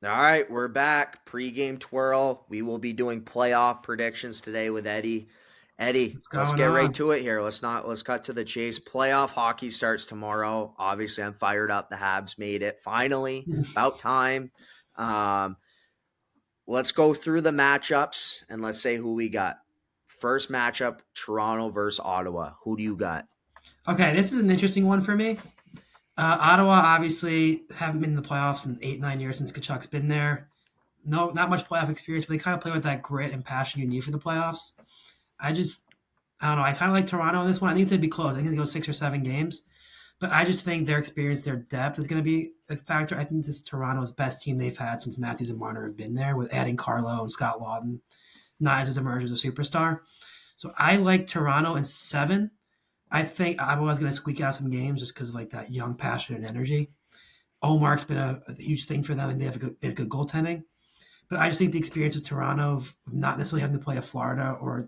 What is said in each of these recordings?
All right, we're back. Pre-game twirl. We will be doing playoff predictions today with Eddie. Eddie, What's let's going get right on? to it here. Let's cut to the chase. Playoff hockey starts tomorrow. Obviously, I'm fired up. The Habs made it. Finally, about time. Um, let's go through the matchups and let's say who we got. First matchup, Toronto versus Ottawa. Who do you got? Okay, this is an interesting one for me. Ottawa obviously haven't been in the playoffs in 8, 9 years since Kachuk's been there. No, not much playoff experience, but they kind of play with that grit and passion you need for the playoffs. I just, I don't know. I kind of like Toronto in this one. I think they'd be close. I think they go 6 or 7 games, but I just think their experience, their depth is going to be a factor. I think this is Toronto's best team they've had since Matthews and Marner have been there, with adding Carlo and Scott Lawton. Nyes has emerged as a superstar. So I like Toronto in 7. I think Ottawa's going to squeak out some games just because of like that young passion and energy. Omar's been a huge thing for them, and they have good goaltending. But I just think the experience of Toronto of not necessarily having to play a Florida or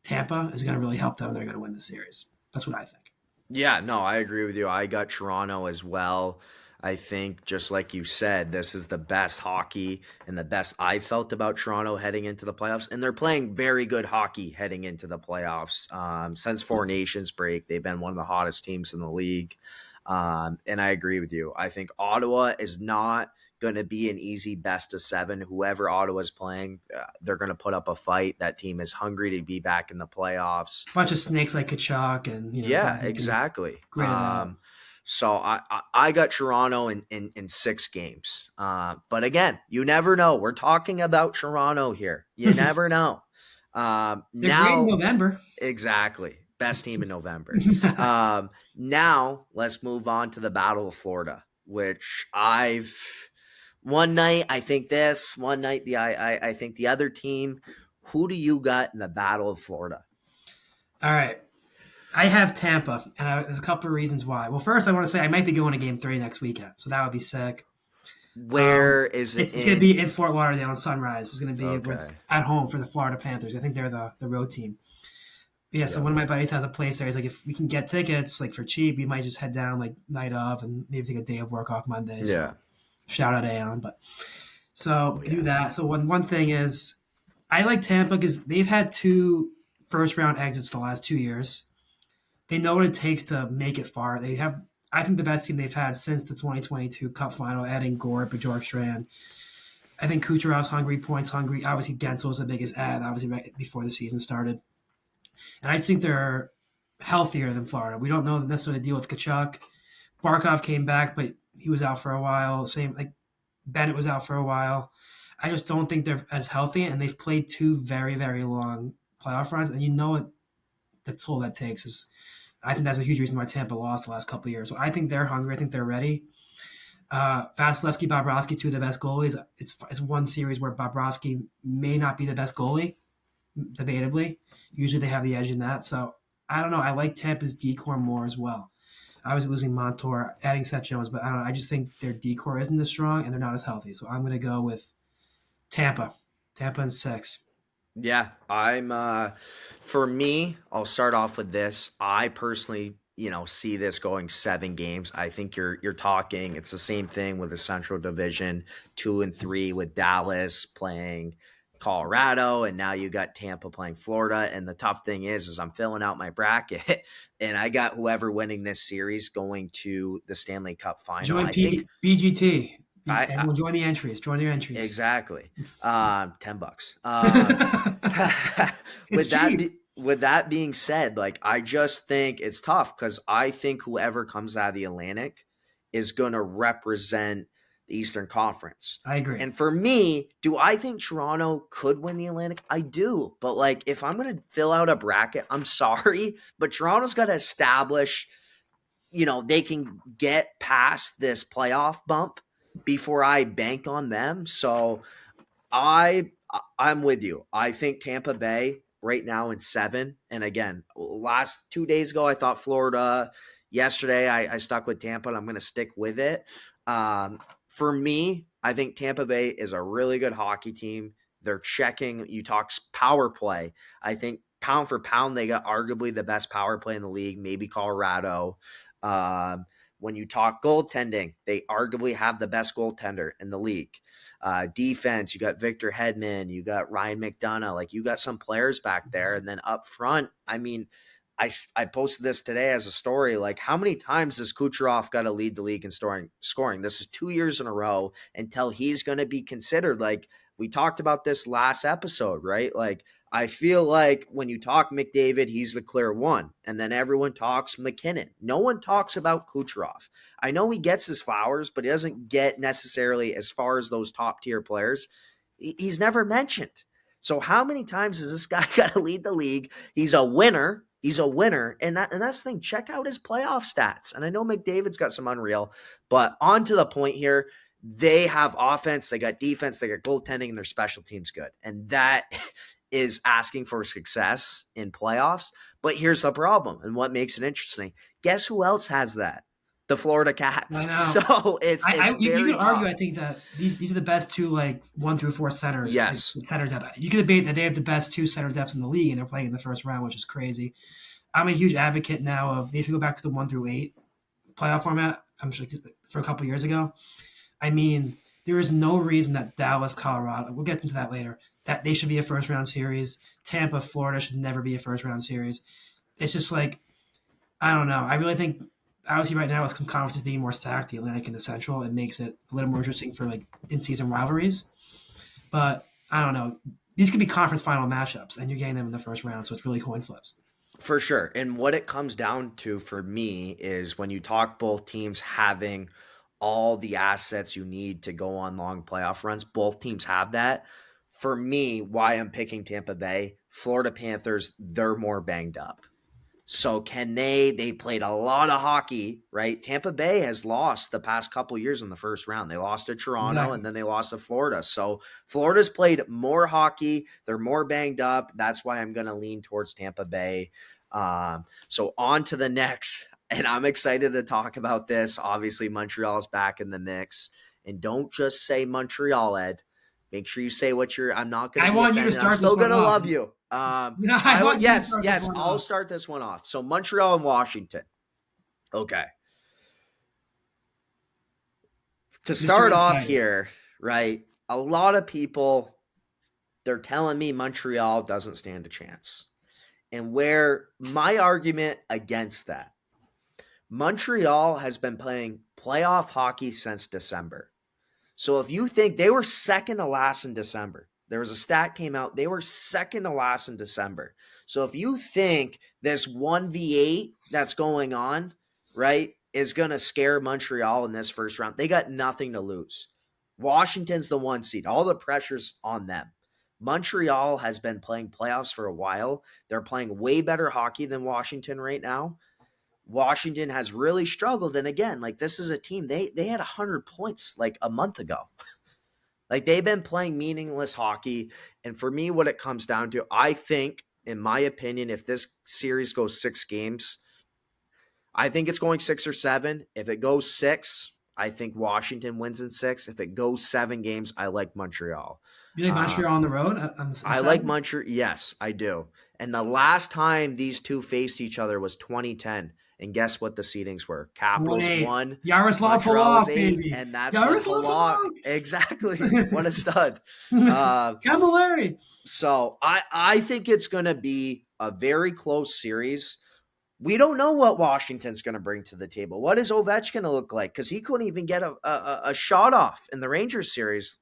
Tampa is going to really help them, and they're going to win the series. That's what I think. Yeah, no, I agree with you. I got Toronto as well. I think, just like you said, this is the best hockey and the best I felt about Toronto heading into the playoffs. And they're playing very good hockey heading into the playoffs. Since Four Nations break, they've been one of the hottest teams in the league. And I agree with you. I think Ottawa is not going to be an easy best of seven. Whoever Ottawa's playing, they're going to put up a fight. That team is hungry to be back in the playoffs. Bunch of snakes like Kachuk and Yeah, guys that can exactly. grit it out. So I got Toronto in 6 games. But again, you never know. We're talking about Toronto here. You never know. They're great in Now, November. exactly. Best team in November. Now, let's move on to the Battle of Florida, which I've. One night I think this, one night I think the other team. Who do you got in the Battle of Florida? All right. I have Tampa, and there's a couple of reasons why. Well, first, I want to say I might be going to Game 3 next weekend, so that would be sick. Where is it It's going to be in? in Fort Lauderdale on Sunrise. It's going to be Okay. at home for the Florida Panthers. I think they're the road team. Yeah, so Yep. one of my buddies has a place there. He's like, if we can get tickets like for cheap, we might just head down like night of and maybe take a day of work off Monday. Yeah. So shout out Aon, but so Oh we do yeah. that. So one thing is, I like Tampa because they've had 2 first round exits the last 2 years. They know what it takes to make it far. They have, I think, the best team they've had since the 2022 Cup final, adding Gore, Bjorkstrand. I think Kucherov's hungry, points hungry. Obviously, Gensel was the biggest add, obviously, right before the season started. And I think they're healthier than Florida. We don't know necessarily the deal with Kachuk. Barkov came back, but he was out for a while. Same like Bennett was out for a while. I just don't think they're as healthy, and they've played 2 very long playoff runs, and you know what the toll that takes is. I think that's a huge reason why Tampa lost the last couple of years. So I think they're hungry. I think they're ready. Vasilevsky, Bobrovsky, two of the best goalies. It's one series where Bobrovsky may not be the best goalie, debatably. Usually they have the edge in that. So I don't know. I like Tampa's decor more as well. I was losing Montour, adding Seth Jones, but I don't know. I just think their decor isn't as strong and they're not as healthy. So I'm going to go with Tampa. Tampa in 6. Yeah, I'm for me, I'll start off with this. I personally, see this going 7 games. I think you're talking it's the same thing with the Central Division, 2 and 3 with Dallas playing Colorado, and now you got Tampa playing Florida. And the tough thing is I'm filling out my bracket and I got whoever winning this series going to the Stanley Cup final. Join I think BGT. I Everyone join the entries. Join your entries. exactly. $10. It's cheap. With that being said, like I just think it's tough because I think whoever comes out of the Atlantic is going to represent the Eastern Conference. I agree. And for me, do I think Toronto could win the Atlantic? I do. But like if I'm going to fill out a bracket, I'm sorry, but Toronto's got to establish, they can get past this playoff bump before I bank on them. So I I'm with you. I think Tampa Bay right now in 7. And again, last 2 days ago I thought Florida. Yesterday I stuck with Tampa and I'm going to stick with it. For me, I think Tampa Bay is a really good hockey team. They're checking. You talk power play. I think pound for pound they got arguably the best power play in the league. Maybe Colorado. Um, When you talk goaltending, they arguably have the best goaltender in the league. Defense, you got Victor Hedman, you got Ryan McDonough, like you got some players back there. And then up front, I mean, I posted this today as a story. Like, how many times has Kucherov got to lead the league in scoring? This is 2 years in a row until he's going to be considered. Like, we talked about this last episode, right? Like, I feel like when you talk McDavid, he's the clear one. And then everyone talks McKinnon. No one talks about Kucherov. I know he gets his flowers, but he doesn't get necessarily as far as those top tier players. He's never mentioned. So how many times has this guy got to lead the league? He's a winner. He's a winner. And that's the thing. Check out his playoff stats. And I know McDavid's got some unreal, but on to the point here. They have offense, they got defense, they got goaltending, and their special teams good. And that is asking for success in playoffs. But here's the problem, and what makes it interesting. Guess who else has that? The Florida Cats. I know. So it's you very could argue. I think that these are the best two, like 1 through 4 centers. Yes, like, center depth. You could debate that they have the best 2 center depths in the league, and they're playing in the first round, which is crazy. I'm a huge advocate now of they should go back to the 1 through 8 playoff format. I'm sure for a couple years ago. I mean, there is no reason that Dallas, Colorado, we'll get into that later, that they should be a first-round series. Tampa, Florida should never be a first-round series. It's just like, I don't know. I really think, obviously right now with some conferences being more stacked, the Atlantic and the Central, it makes it a little more interesting for like in-season rivalries. But I don't know. These could be conference final matchups, and you're getting them in the first round, so it's really coin flips. For sure. And what it comes down to for me is when you talk both teams having – all the assets you need to go on long playoff runs. Both teams have that. For me, why I'm picking Tampa Bay, Florida Panthers, they're more banged up. So can they played a lot of hockey, right? Tampa Bay has lost the past couple years in the first round. They lost to Toronto and then they lost to Florida. So Florida's played more hockey. They're more banged up. That's why I'm going to lean towards Tampa Bay. So on to the next. And I'm excited to talk about this. Obviously, Montreal's back in the mix. And don't just say Montreal, Ed. Make sure you say what you're – I'm not going to be want offended. you to start I'm still going to off. love you. Yes, I'll start this one off. So Montreal and Washington. Okay. To start off here, right, a lot of people, they're telling me Montreal doesn't stand a chance. And where my argument against that, Montreal has been playing playoff hockey since December. So if you think they were second to last in December, there was a stat came out, they were second to last in December. So if you think this 1v8 that's going on, right, is going to scare Montreal in this first round, they got nothing to lose. Washington's the 1 seed. All the pressure's on them. Montreal has been playing playoffs for a while. They're playing way better hockey than Washington right now. Washington has really struggled. And again, like this is a team, they had 100 points like a month ago. Like they've been playing meaningless hockey. And for me, what it comes down to, I think, in my opinion, if this series goes 6 games, I think it's going 6 or 7. If it goes 6, I think Washington wins in 6. If it goes 7 games, I like Montreal. You like Montreal on the road? I like Montreal. Yes, I do. And the last time these two faced each other was 2010. And guess what the seedings were? Capitals 1, Yaroslav Polak, baby. And that's what Polak. Exactly. What a stud. Camilleri. So I think it's going to be a very close series. We don't know what Washington's going to bring to the table. What is Ovechkin going to look like? Because he couldn't even get a shot off in the Rangers series,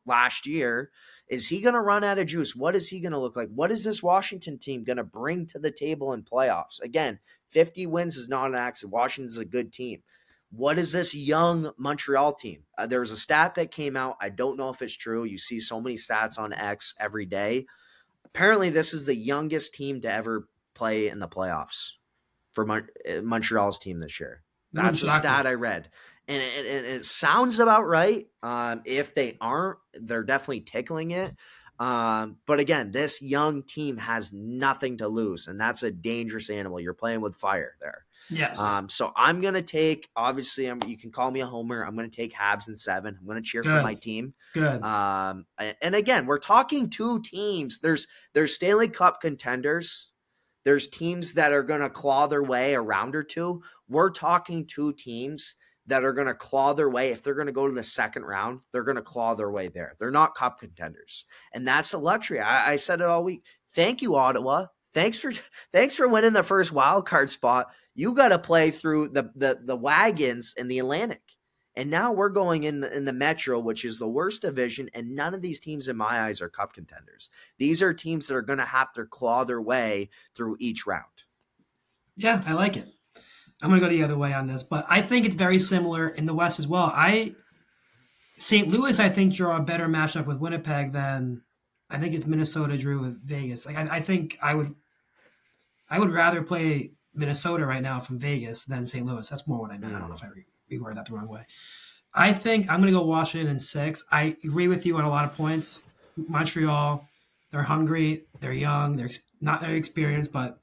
last year. Is he going to run out of juice? What is he going to look like? What is this Washington team going to bring to the table in playoffs? Again, 50 wins is not an accident. Washington's a good team. What is this young Montreal team? There was a stat that came out. I don't know if it's true. You see so many stats on X every day. Apparently, this is the youngest team to ever play in the playoffs for Montreal's team this year. That's a stat I read. And it sounds about right. If they aren't, they're definitely tickling it. But again, this young team has nothing to lose, and that's a dangerous animal. You're playing with fire there. Yes. So I'm going to take, obviously, you can call me a homer. I'm going to take Habs in 7. I'm going to cheer for my team. Good. And again, we're talking 2 teams. There's Stanley Cup contenders. There's teams that are going to claw their way a round or two. We're talking two teams that are going to claw their way. If they're going to go to the second round, they're going to claw their way there. They're not cup contenders. And that's the luxury. I said it all week. Thank you, Ottawa. Thanks for winning the first wild card spot. You got to play through the wagons in the Atlantic. And now we're going in the Metro, which is the worst division, and none of these teams in my eyes are cup contenders. These are teams that are going to have to claw their way through each round. Yeah, I like it. I'm going to go the other way on this, but I think it's very similar in the West as well. St. Louis, I think, draw a better matchup with Winnipeg than I think it's Minnesota drew with Vegas. Like I think I would rather play Minnesota right now from Vegas than St. Louis. That's more what I meant. I don't know if I reworded that the wrong way. I think I'm going to go Washington in 6. I agree with you on a lot of points. Montreal, they're hungry, they're young, they're not very experienced, but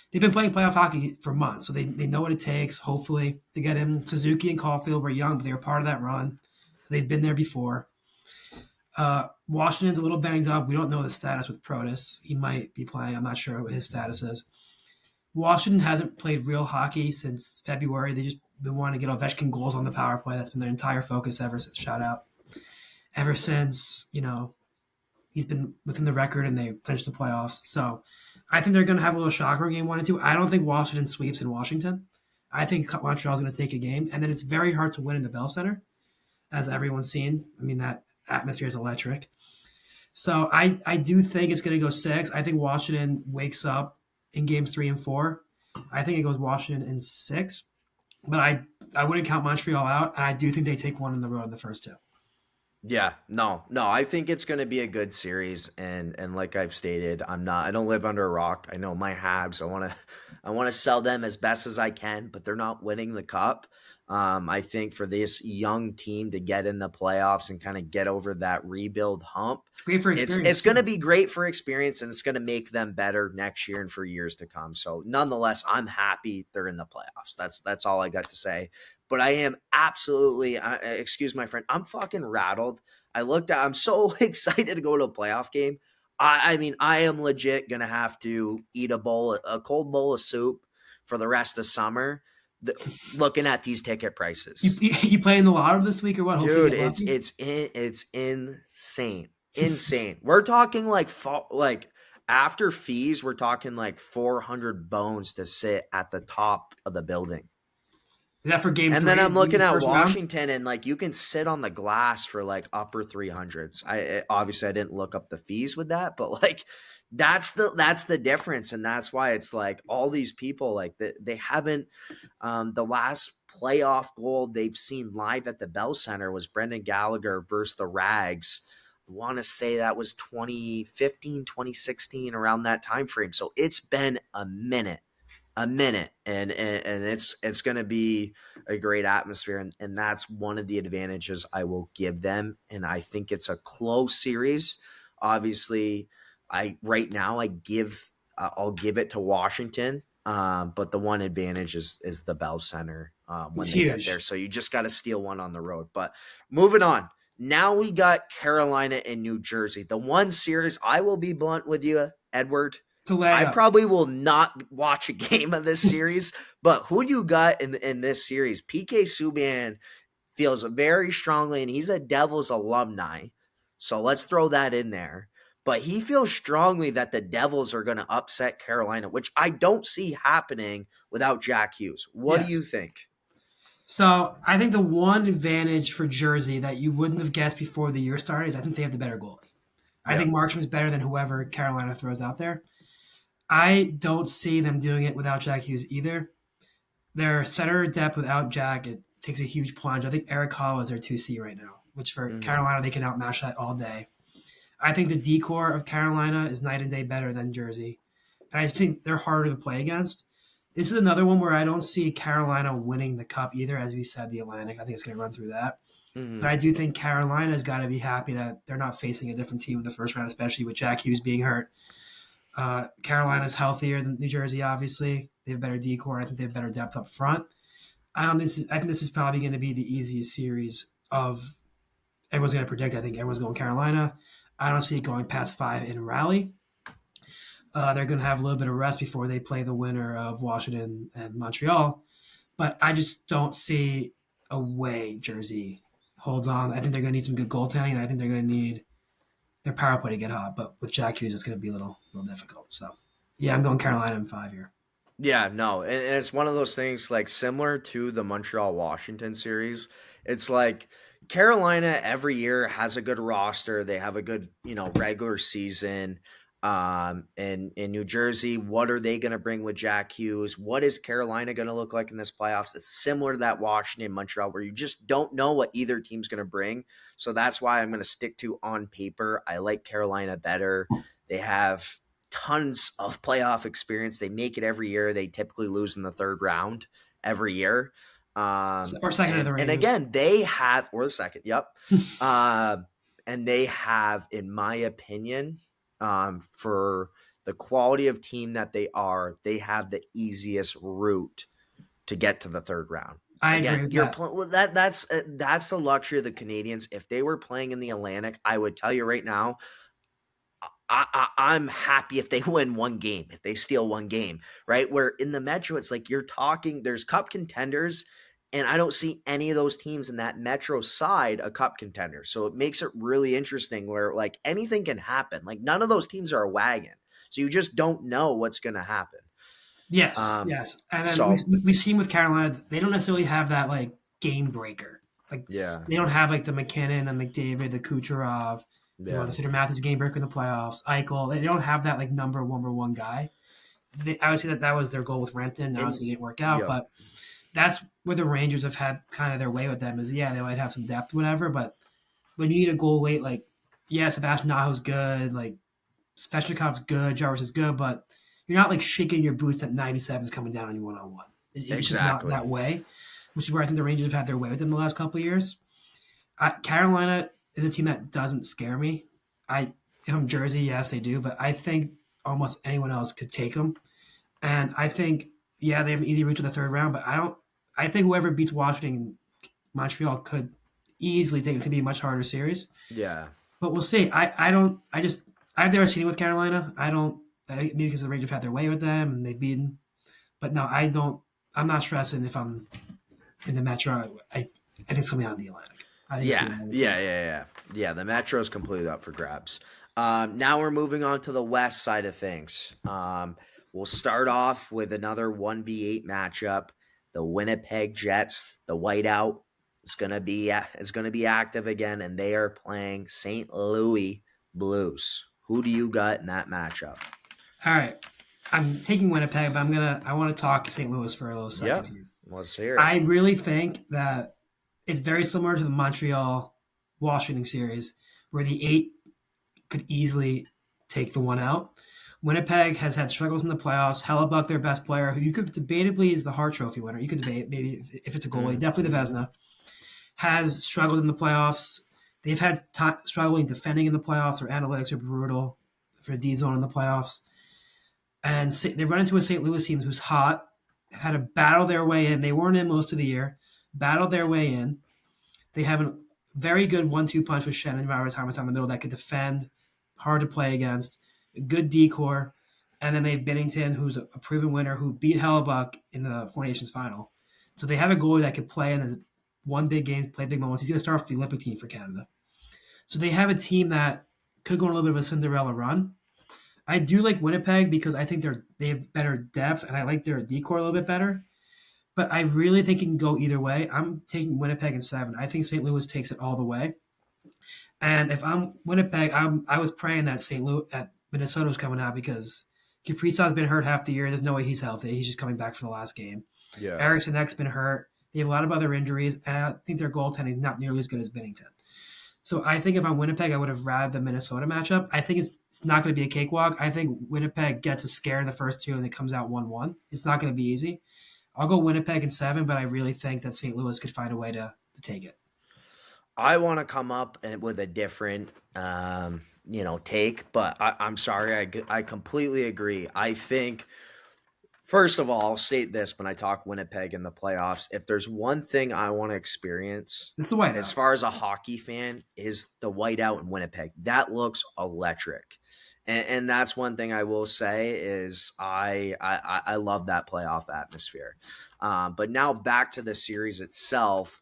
they've been playing playoff hockey for months, so they know what it takes, hopefully, to get in. Suzuki and Caulfield were young, but they were part of that run, so they've been there before. Washington's a little banged up. We don't know the status with Protas. He might be playing. I'm not sure what his status is. Washington hasn't played real hockey since February. They just been wanting to get Ovechkin goals on the power play. That's been their entire focus ever since Ever since, he's been within the record and they finished the playoffs. So I think they're going to have a little shocker in game 1 and 2. I don't think Washington sweeps in Washington. I think Montreal's going to take a game. And then it's very hard to win in the Bell Center, as everyone's seen. I mean, that atmosphere is electric. So I do think it's going to go 6. I think Washington wakes up in games 3 and 4. I think it goes Washington in 6. But I wouldn't count Montreal out, and I do think they take one on the road in the first 2. Yeah, no, I think it's going to be a good series, and like I've stated, I don't live under a rock. I know my Habs. I want to sell them as best as I can, but they're not winning the cup. I think for this young team to get in the playoffs and kind of get over that rebuild hump, great for experience. It's going to be great for experience, and it's going to make them better next year and for years to come. So nonetheless, I'm happy they're in the playoffs. That's all I got to say. But I am absolutely, excuse my friend, I'm fucking rattled. I'm so excited to go to a playoff game. I mean, I am legit going to have to eat a cold bowl of soup for the rest of the summer looking at these ticket prices. You playing the lotto this week or what? Dude, it's insane. Insane. We're talking like after fees, we're talking like 400 bones to sit at the top of the building. Is that for game 3? And then I'm looking at Washington, and like you can sit on the glass for like upper 300s. Obviously I didn't look up the fees with that, but like that's the difference, and that's why it's like all these people like they haven't. The last playoff goal they've seen live at the Bell Center was Brendan Gallagher versus the Rags. I want to say that was 2015, 2016, around that time frame. So it's been a minute, and it's going to be a great atmosphere, and that's one of the advantages I will give them. And I think it's a close series. Obviously, right now I'll give it to Washington, but the one advantage is the Bell Center when they get there. So you just got to steal one on the road. But moving on. Now we got Carolina and New Jersey. The one series, I will be blunt with you, Edward. I probably will not watch a game of this series, but who do you got in this series? PK Subban feels very strongly, and he's a Devils alumni, so let's throw that in there. But he feels strongly that the Devils are going to upset Carolina, which I don't see happening without Jack Hughes. What do you think? So I think the one advantage for Jersey that you wouldn't have guessed before the year started is I think they have the better goalie. I think Markstrom's better than whoever Carolina throws out there. I don't see them doing it without Jack Hughes either. Their center depth without Jack, it takes a huge plunge. I think Eric Hall is their 2C right now, which for Carolina, they can outmatch that all day. I think the decor of Carolina is night and day better than Jersey. And I think they're harder to play against. This is another one where I don't see Carolina winning the cup either, as we said, the Atlantic. I think it's going to run through that. But I do think Carolina's got to be happy that they're not facing a different team in the first round, especially with Jack Hughes being hurt. Carolina's healthier than New Jersey, obviously. They have better decor. I think they have better depth up front. I think this is probably going to be the easiest series of everyone's going to predict. I think everyone's going Carolina. I don't see it going past 5 in Raleigh. They're going to have a little bit of rest before they play the winner of Washington and Montreal. But I just don't see a way Jersey holds on. I think they're going to need some good goaltending, and I think they're going to need their power play to get hot. But with Jack Hughes, it's going to be a little difficult. So, yeah, I'm going Carolina in 5 here. Yeah, no, and it's one of those things like similar to the Montreal Washington series. It's like Carolina every year has a good roster. They have a good, regular season. And in New Jersey, what are they going to bring with Jack Hughes? What is Carolina going to look like in this playoffs? It's similar to that Washington Montreal where you just don't know what either team's going to bring. So that's why I'm going to stick to on paper. I like Carolina better. They have tons of playoff experience. They make it every year. They typically lose in the third round every year. Or second of the And Rangers. again, they have, or the second, yep. And they have, in my opinion, for the quality of team that they have the easiest route to get to the third round. I Again, agree with that. well, that's the luxury of the Canadians. If they were playing in the Atlantic, I would tell you right now, I'm happy if they win one game, if they steal one game, right? Where in the Metro, it's like you're talking, there's cup contenders, and I don't see any of those teams in that Metro side a cup contender. So it makes it really interesting where like anything can happen. Like none of those teams are a wagon. So you just don't know what's going to happen. Yes, yes. And then So we've seen with Carolina, they don't necessarily have that like game breaker. Like yeah, they don't have like the McKinnon, the McDavid, the Kucherov. You want to yeah, consider Matthews game breaker in the playoffs. Eichel. They don't have that like number one guy. Obviously that was their goal with Renton. Obviously it didn't work out, yeah, but that's where the Rangers have had kind of their way with them. Is yeah, they might have some depth, whatever, but when you need a goal late, like yeah, Sebastian Aho's good, like Svechnikov's good, Jarvis is good, but you're not like shaking your boots that 97 is coming down on you one on one. It's just not exactly. that way, which is where I think the Rangers have had their way with them the last couple of years. Carolina is a team that doesn't scare me. If I'm Jersey, yes, they do, but I think almost anyone else could take them. And I think, yeah, they have an easy route to the third round, but I don't. I think whoever beats Washington and Montreal could easily take. It's gonna be a much harder series, Yeah. but we'll see. I don't. I just I've never seen it with Carolina. I don't. Maybe because the Rangers have had their way with them and they've beaten. But no, I don't. I'm not stressing if I'm in the Metro. I think it's coming out of the Atlantic. I think it's the Yeah, Atlantic. yeah. The Metro is completely up for grabs. Now we're moving on to the West side of things. We'll start off with another 1v8 matchup. The Winnipeg Jets, the whiteout, is gonna be active again, and they are playing St. Louis Blues. Who do you got in that matchup? All right. I'm taking Winnipeg, but I want to talk St. Louis for a little second Yep, here. let's hear it. I really think that it's very similar to the Montreal Washington series, where the 8 could easily take the one out. Winnipeg has had struggles in the playoffs. Hellebuck, their best player, who you could debatably is the Hart Trophy winner. You could debate maybe if it's a goalie, definitely the Vezina, has struggled in the playoffs. They've had struggling defending in the playoffs. Their analytics are brutal for D zone in the playoffs. And they run into a St. Louis team who's hot, had to battle their way in. They weren't in most of the year, battled their way in. They have a very good 1-2 punch with Shannon and Robert Thomas on the middle that could defend, hard to play against, a good decor. And then they have Bennington, who's a proven winner, who beat Hellebuck in the Four Nations final. So they have a goalie that can play in the one big games, play big moments. He's going to start for the Olympic team for Canada. So they have a team that could go on a little bit of a Cinderella run. I do like Winnipeg because I think they have better depth, and I like their decor a little bit better. But I really think it can go either way. I'm taking Winnipeg in 7. I think St. Louis takes it all the way. And if I'm Winnipeg, I was praying that Minnesota was coming out because Kaprizov's been hurt half the year. There's no way he's healthy. He's just coming back for the last game. Yeah. Eriksson Ek's been hurt. They have a lot of other injuries, and I think their goaltending is not nearly as good as Bennington. So I think if I'm Winnipeg, I would have rather the Minnesota matchup. I think it's not going to be a cakewalk. I think Winnipeg gets a scare in the first 2 and it comes out 1-1. It's not going to be easy. I'll go Winnipeg in 7, but I really think that St. Louis could find a way to take it. I want to come up with a different, take, but I'm sorry. I completely agree. I think, first of all, I'll state this when I talk Winnipeg in the playoffs. If there's one thing I want to experience It's the whiteout. as far as a hockey fan is the whiteout in Winnipeg. That looks electric. And that's one thing I will say is I love that playoff atmosphere. But now back to the series itself.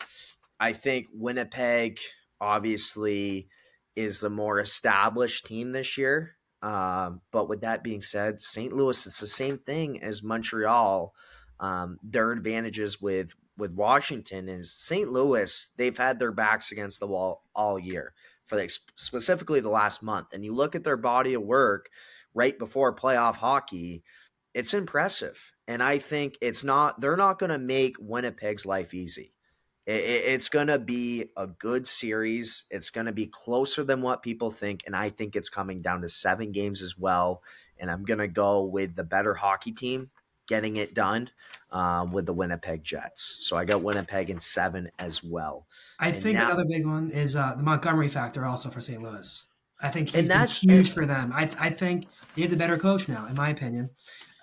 I think Winnipeg obviously is the more established team this year. But with that being said, St. Louis, it's the same thing as Montreal. Their advantages with Washington is St. Louis, they've had their backs against the wall all year for specifically the last month. And you look at their body of work right before playoff hockey, it's impressive. And I think they're not going to make Winnipeg's life easy. It's going to be a good series. It's going to be closer than what people think. And I think it's coming down to 7 games as well. And I'm going to go with the better hockey team getting it done with the Winnipeg Jets. So I got Winnipeg in 7 as well. I And think now, another big one is the Montgomery factor also for St. Louis. I think and he's been that's huge for them. I think they have the better coach now, in my opinion.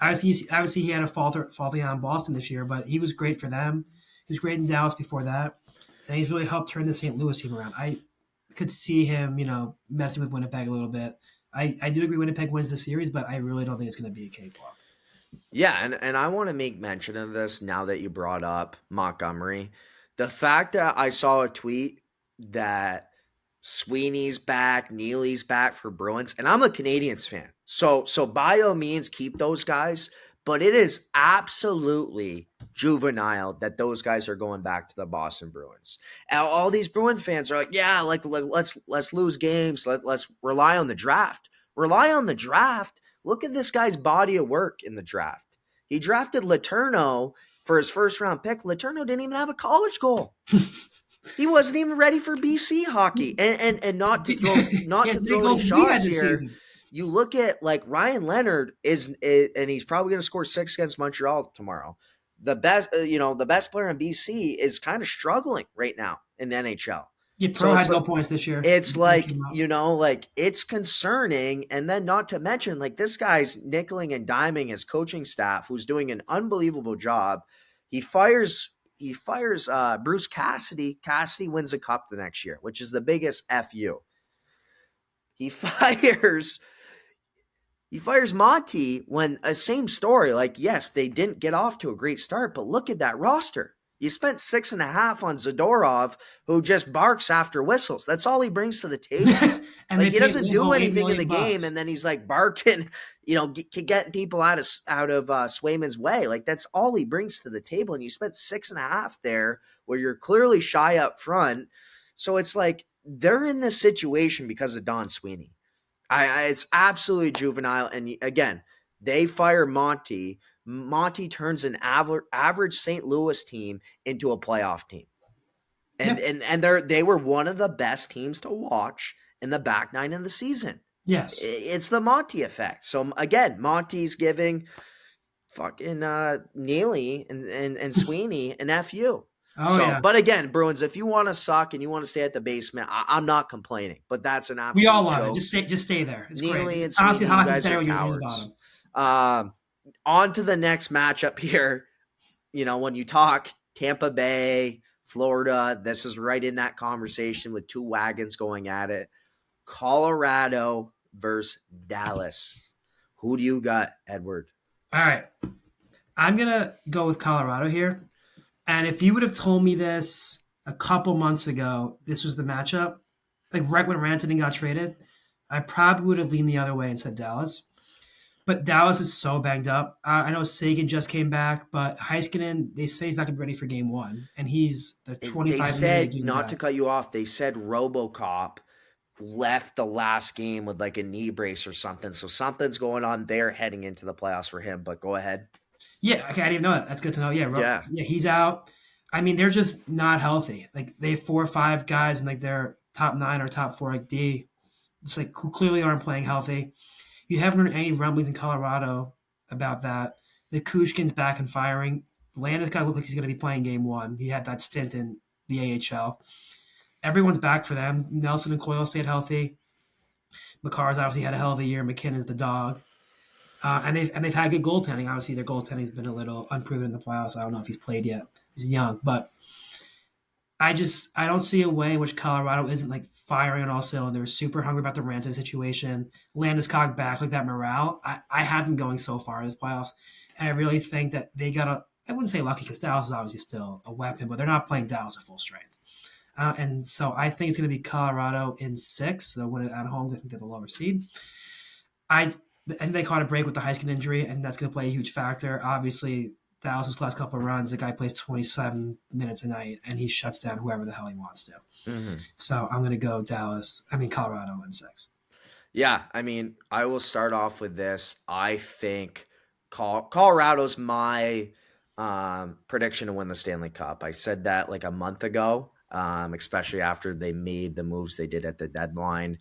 Obviously he had a fall behind Boston this year, but he was great for them. He was great in Dallas before that, and he's really helped turn the St. Louis team around. I could see him, messing with Winnipeg a little bit. I do agree Winnipeg wins the series, but I really don't think it's going to be a cakewalk. Yeah, and I want to make mention of this now that you brought up Montgomery. The fact that I saw a tweet that Sweeney's back, Neely's back for Bruins, and I'm a Canadiens fan. So by all means keep those guys, but it is absolutely juvenile that those guys are going back to the Boston Bruins. And all these Bruins fans are like, yeah, like let's lose games, let's rely on the draft. Rely on the draft. Look at this guy's body of work in the draft. He drafted Letourneau for his first round pick. Letourneau didn't even have a college goal. He wasn't even ready for BC hockey. And not to throw any shots here. You look at like Ryan Leonard is and he's probably going to score 6 against Montreal tomorrow. The best player in BC is kind of struggling right now in the NHL. Yeah, Pro had no points this year. It's like, it's concerning. And then not to mention, like, this guy's nickeling and diming his coaching staff, who's doing an unbelievable job. He fires Bruce Cassidy. Cassidy wins the cup the next year, which is the biggest FU. He fires Monty when same story. Like, yes, they didn't get off to a great start, but look at that roster. You spent 6.5 on Zadorov, who just barks after whistles. That's all he brings to the table. And he doesn't do anything in the game, and then he's like barking, getting people out of Swayman's way. Like, that's all he brings to the table. And you spent 6.5 there, where you're clearly shy up front. So it's like they're in this situation because of Don Sweeney. It's absolutely juvenile. And again, they fire Monty. Monty turns an average St. Louis team into a playoff team. And they were one of the best teams to watch in the back 9 of the season. Yes. It's the Monty effect. So again, Monty's giving fucking Neely and Sweeney an FU. Yeah. But again, Bruins, if you want to suck and you want to stay at the basement, I'm not complaining. But that's an absolute We all love joke. it. Just stay there. It's Neely great. and Sweeney, you guys are cowards. On to the next matchup here. When you talk Tampa Bay, Florida, this is right in that conversation with 2 wagons going at it. Colorado versus Dallas. Who do you got, Edward? All right. I'm going to go with Colorado here. And if you would have told me this a couple months ago, this was the matchup, like right when Rantanen got traded, I probably would have leaned the other way and said Dallas. But Dallas is so banged up. I know Sagan just came back, but Heiskanen, they say he's not going to be ready for game 1. And he's the 25 They said, not guy. to cut you off, they said RoboCop left the last game with like a knee brace or something. So something's going on there heading into the playoffs for him. But go ahead. Yeah, okay, I didn't even know that. That's good to know. Yeah, he's out. I mean, they're just not healthy. Like, they have 4 or 5 guys in like their top 9 or top 4, like D, just like who clearly aren't playing healthy. You haven't heard any rumblings in Colorado about that. The Kushkin's back and firing. Landis kind of looks like he's going to be playing game 1. He had that stint in the AHL. Everyone's back for them. Nelson and Coyle stayed healthy. McCarr's obviously had a hell of a year. McKinnon's the dog. And they've had good goaltending. Obviously, their goaltending's been a little unproven in the playoffs. I don't know if he's played yet. He's young. But I don't see a way in which Colorado isn't like firing on all cylinders, super hungry about the Rantanen situation, Landeskog back, like that morale. I have them going so far in this playoffs, and I really think that they got to. I wouldn't say lucky because Dallas is obviously still a weapon, but they're not playing Dallas at full strength. And so I think it's going to be Colorado in 6. They'll win it at home. I think they're the lower seed. I and they caught a break with the Heisman injury, and that's going to play a huge factor. Obviously, Dallas's last couple of runs, the guy plays 27 minutes a night, and he shuts down whoever the hell he wants to. Mm-hmm. So I'm going to go Colorado in 6. Yeah, I mean, I will start off with this. I think Colorado's my prediction to win the Stanley Cup. I said that like a month ago, especially after they made the moves they did at the deadline.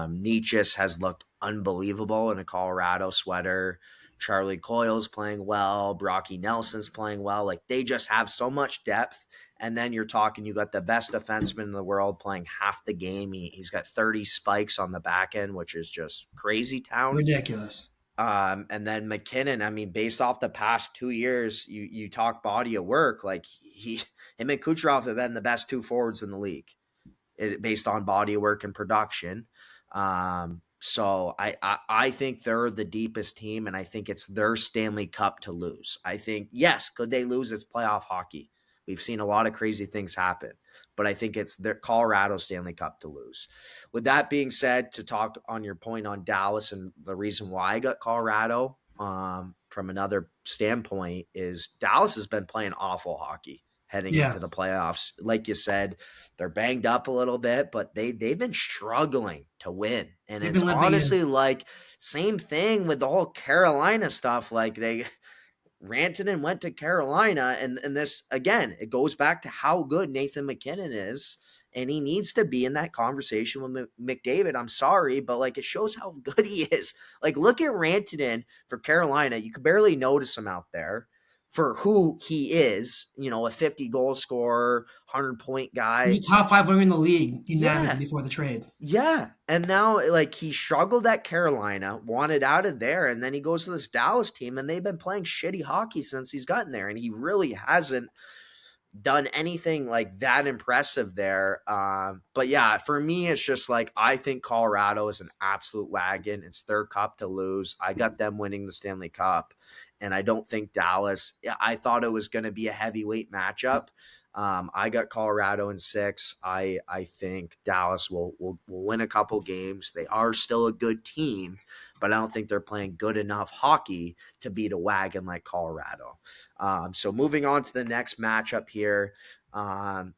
Nietzsche has looked unbelievable in a Colorado sweater. Charlie Coyle's playing well. Brocky Nelson's playing well. Like they just have so much depth. And then you're talking, you got the best defenseman in the world playing half the game. He's got 30 spikes on the back end, which is just crazy town. Ridiculous. And then McKinnon, I mean, based off the past 2 years, you talk body of work, like him and Kucherov have been the best two forwards in the league based on body of work and production. So I think they're the deepest team, and I think it's their Stanley Cup to lose. I think, yes, could they lose? It's playoff hockey. We've seen a lot of crazy things happen, but I think it's their Colorado Stanley Cup to lose. With that being said, to talk on your point on Dallas and the reason why I got Colorado from another standpoint is Dallas has been playing awful hockey heading into the playoffs. Like you said, they're banged up a little bit, but they've been struggling to win. And it's honestly like same thing with the whole Carolina stuff. Like they Rantanen went to Carolina, and this again, it goes back to how good Nathan McKinnon is, and he needs to be in that conversation with McDavid. I'm sorry, but like it shows how good he is. Like look at Rantanen for Carolina. You could barely notice him out there for who he is, a 50 goal scorer, 100-point guy. He's top 5 winger in the league unanimously before the trade. Yeah. And now, like, he struggled at Carolina, wanted out of there, and then he goes to this Dallas team, and they've been playing shitty hockey since he's gotten there, and he really hasn't done anything like that impressive there. But yeah, for me, it's just like I think Colorado is an absolute wagon. It's their cup to lose. I got them winning the Stanley Cup, and I don't think Dallas. I thought it was going to be a heavyweight matchup. I got Colorado in 6. I think Dallas will win a couple games. They are still a good team, but I don't think they're playing good enough hockey to beat a wagon like Colorado. So moving on to the next matchup here.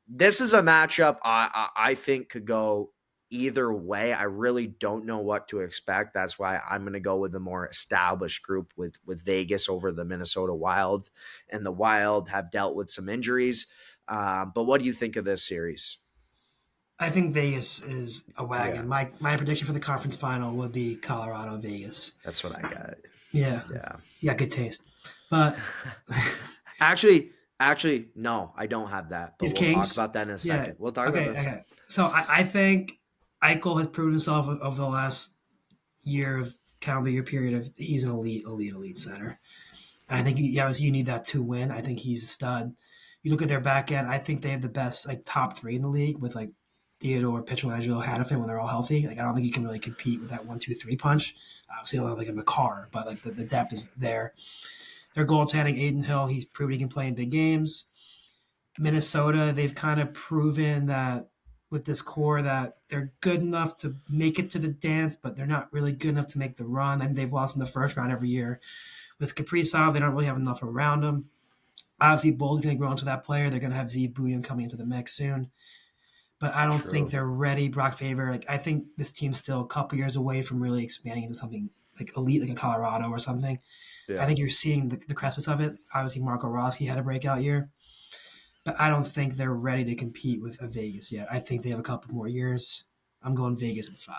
This is a matchup I think could go either way. I really don't know what to expect. That's why I'm going to go with the more established group with Vegas over the Minnesota Wild. And the Wild have dealt with some injuries. But what do you think of this series? I think Vegas is a wagon. Yeah. My prediction for the conference final would be Colorado Vegas. That's what I got. Yeah. Yeah, good taste. But actually, no, I don't have that. But we'll Kings, talk about that in a second. Yeah. We'll talk about that. Okay. So I think Eichel has proven himself over the last year of calendar year period of he's an elite center. And I think obviously you need that to win. I think he's a stud. You look at their back end, I think they have the best top 3 in the league with Theodore, Pietrangelo, Hanifin when they're all healthy. I don't think you can really compete with that 1-2-3 punch. Obviously, they'll have a McCarr, but the depth is there. Their goaltending, Aiden Hill, he's proven he can play in big games. Minnesota, they've kind of proven that with this core that they're good enough to make it to the dance, but they're not really good enough to make the run. And they've lost in the first round every year. With Kaprizov, they don't really have enough around them. Obviously, Boldy's going to grow into that player. They're going to have Zeev Bouillon coming into the mix soon. But I don't think they're ready. Brock Faber, I think this team's still a couple years away from really expanding into something elite, like a Colorado or something. Yeah. I think you're seeing the crescent of it. Obviously, Marco Rossi had a breakout year. But I don't think they're ready to compete with a Vegas yet. I think they have a couple more years. I'm going Vegas at 5.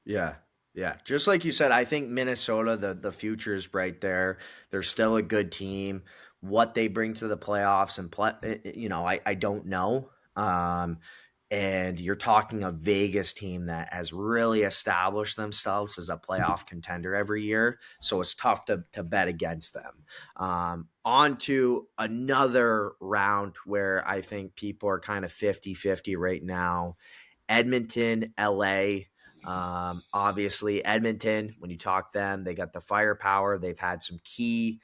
Yeah. Yeah, just like you said, I think Minnesota, the future is bright there. They're still a good team. What they bring to the playoffs and I don't know. And you're talking a Vegas team that has really established themselves as a playoff contender every year. So it's tough to bet against them. On to another round where I think people are kind of 50-50 right now. Edmonton, LA. Obviously, Edmonton, when you talk them, they got the firepower. They've had some key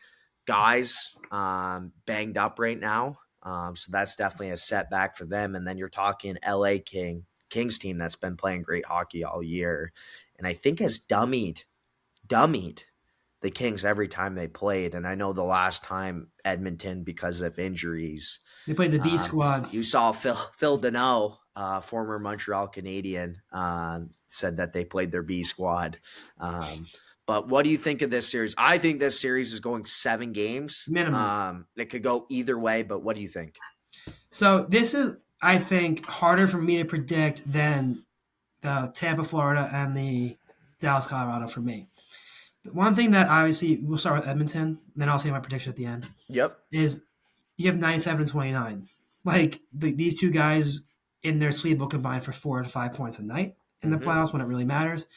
guys banged up right now. So that's definitely a setback for them. And then you're talking LA Kings team that's been playing great hockey all year. And I think has dummied the Kings every time they played. And I know the last time Edmonton, because of injuries, They played the B um, squad. you saw Phil Deneau, former Montreal Canadian, said that they played their B squad. But what do you think of this series? I think this series is going 7 games. Minimum. It could go either way, but what do you think? So this is, I think, harder for me to predict than the Tampa, Florida, and the Dallas, Colorado for me. The one thing that obviously we'll start with Edmonton, then I'll say my prediction at the end. Yep. Is you have 97 and 29. Like these two guys in their sleep will combine for 4 to 5 points a night in the Mm-hmm. playoffs when it really matters.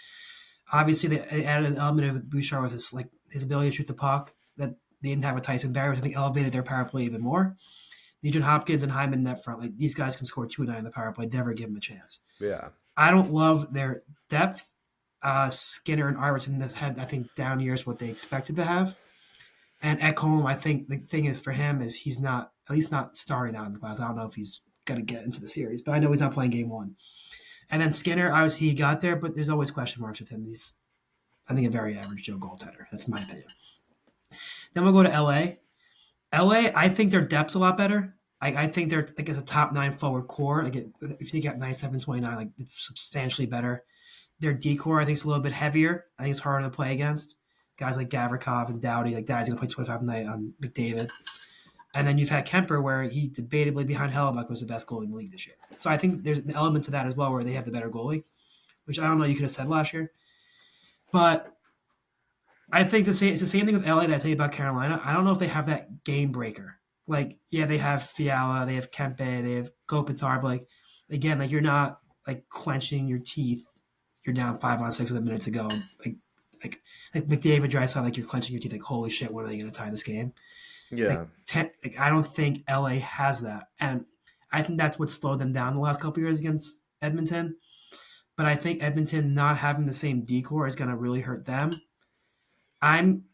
Obviously, they added an element of Bouchard with his ability to shoot the puck that they didn't have with Tyson Barrie, which I think elevated their power play even more. Nugent Hopkins and Hyman in that front, like these guys can score 2 a night in the power play. Never give them a chance. Yeah. I don't love their depth. Skinner and Iverson have had, I think, down years what they expected to have. And Ekholm, I think the thing is for him is he's not, at least not starting out in the class. I don't know if he's going to get into the series, but I know he's not playing game one. And then Skinner, obviously he got there, but there's always question marks with him. He's, I think, a very average Joe goaltender. That's my opinion. Then we'll go to LA. LA, I think their depth's a lot better. I think they're like as a top 9 forward core. Like if you get 97-29, like it's substantially better. Their decor, I think, is a little bit heavier. I think it's harder to play against. Guys like Gavrikov and Doughty, like Doughty's going to play 25 a night on McDavid. And then you've had Kemper, where he debatably behind Hellebuck was the best goalie in the league this year. So I think there's an element to that as well, where they have the better goalie, which I don't know you could have said last year. But I think it's the same thing with LA that I tell you about Carolina. I don't know if they have that game breaker. Like, yeah, they have Fiala, they have Kempe, they have Kopitar, but like again, like you're not like clenching your teeth. You're down 5-on-6 with a minute to go. Like like like McDavid Draisaitl, like you're clenching your teeth. Like holy shit, when are they going to tie this game? Yeah. Like I don't think LA has that, and I think that's what slowed them down the last couple of years against Edmonton. But I think Edmonton not having the same decor is going to really hurt them. I'm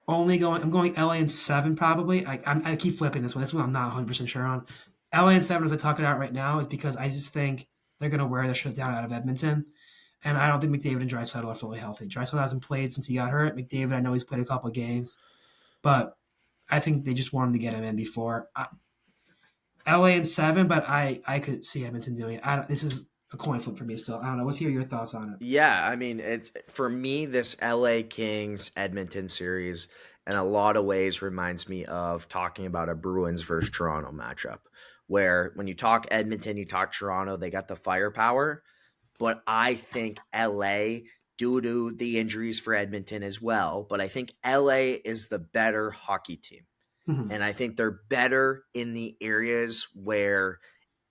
I'm going LA in 7 probably. I keep flipping this one. This one I'm not 100% sure on. LA in 7 as I talk it out right now is because I just think they're going to wear the shit down out of Edmonton. And I don't think McDavid and Draisaitl are fully healthy. Draisaitl hasn't played since he got hurt. McDavid, I know he's played a couple of games, but I think they just wanted to get him in before. LA in 7, but I could see Edmonton doing it. This is a coin flip for me still. I don't know. Let's hear your thoughts on it. Yeah, I mean, it's for me this LA Kings Edmonton series in a lot of ways reminds me of talking about a Bruins versus Toronto matchup, where when you talk Edmonton, you talk Toronto, they got the firepower, but I think LA, due to the injuries for Edmonton as well, but I think LA is the better hockey team. Mm-hmm. And I think they're better in the areas where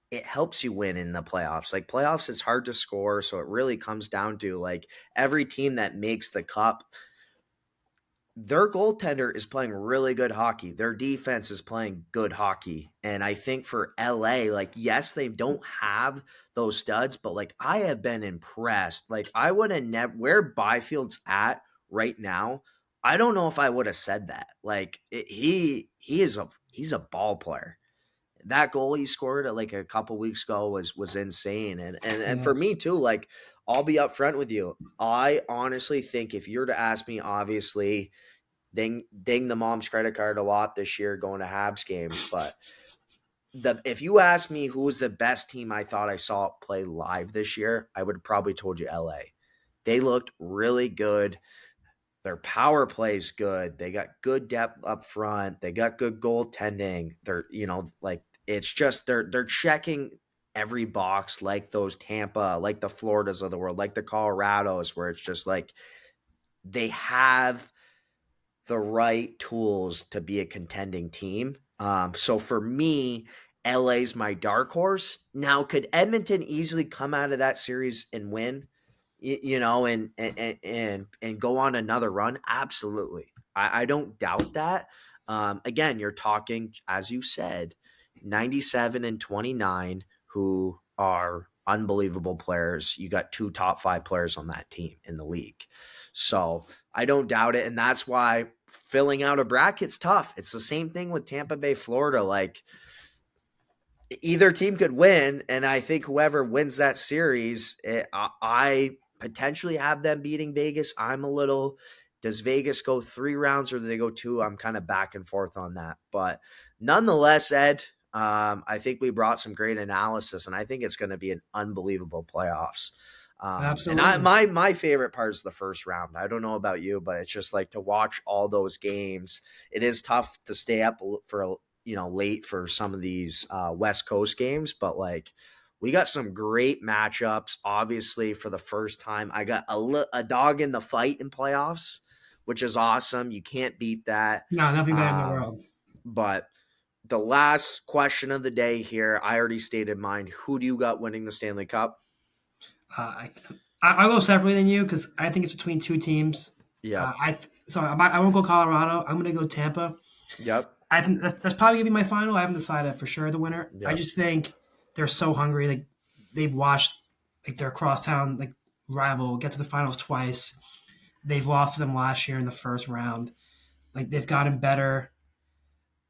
it helps you win in the playoffs. Like playoffs, it's hard to score. So it really comes down to like every team that makes the cup, their goaltender is playing really good hockey. Their defense is playing good hockey. And I think for LA, like, yes, they don't have those studs, but like I have been impressed. Like I would have never where Byfield's at right now. I don't know if I would have said that. Like he's a ball player. That goal he scored like a couple weeks ago was insane. And Yeah. for me too, like I'll be upfront with you. I honestly think if you're to ask me, obviously, ding the mom's credit card a lot this year going to Habs games, but if you ask me who was the best team I thought I saw play live this year, I would have probably told you LA. They looked really good. Their power play's good. They got good depth up front. They got good goaltending. They're, like it's just they're checking every box like those Tampa, like the Floridas of the world, like the Colorados, where it's just like they have the right tools to be a contending team. So for me, LA's my dark horse. Now, could Edmonton easily come out of that series and win? And go on another run? Absolutely. I don't doubt that. Again, you're talking, as you said, 97 and 29, who are unbelievable players. You got 2 top 5 players on that team in the league. So I don't doubt it. And that's why filling out a bracket's tough. It's the same thing with Tampa Bay, Florida. Like, either team could win, and I think whoever wins that series, I potentially have them beating Vegas. I'm a little, does Vegas go 3 rounds or do they go 2? I'm kind of back and forth on that. But nonetheless, Ed, I think we brought some great analysis, and I think it's going to be an unbelievable playoffs. Absolutely. My favorite part is the first round. I don't know about you, but it's just like to watch all those games. It is tough to stay up for late for some of these West Coast games, but like we got some great matchups. Obviously, for the first time, I got a dog in the fight in playoffs, which is awesome. You can't beat that. No, nothing better in the world. But the last question of the day here, I already stated mine. Who do you got winning the Stanley Cup? I'll go separately than you because I think it's between 2 teams. Yeah. I won't go Colorado. I'm going to go Tampa. Yep. I think that's probably gonna be my final. I haven't decided for sure the winner. Yep. I just think they're so hungry. Like they've watched like their crosstown like rival get to the finals twice. They've lost to them last year in the first round. Like they've gotten better.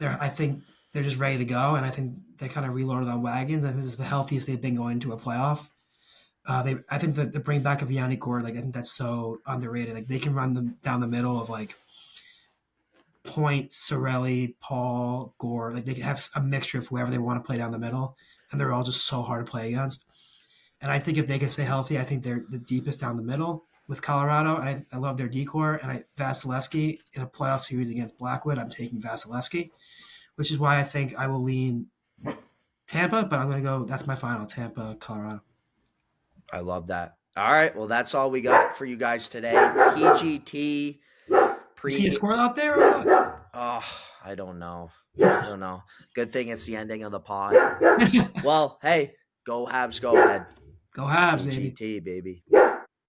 I think they're just ready to go, and I think they kind of reloaded on wagons. And this is the healthiest they've been going into a playoff. I think that the bring back of Yannick Gord, like I think that's so underrated. Like they can run them down the middle of like Point, Sorelli, Paul, Gore. Like they could have a mixture of whoever they want to play down the middle, and they're all just so hard to play against. And I think if they can stay healthy, I think they're the deepest down the middle with Colorado. And I love their decor. And Vasilevsky in a playoff series against Blackwood, I'm taking Vasilevsky, which is why I think I will lean Tampa, but I'm going to go, that's my final, Tampa, Colorado. I love that. All right. Well, that's all we got for you guys today. PGT. See a score out there or what? Oh, I don't know. Good thing it's the ending of the pod. Well, hey, go Habs, go ahead. Go Habs, PGT, baby.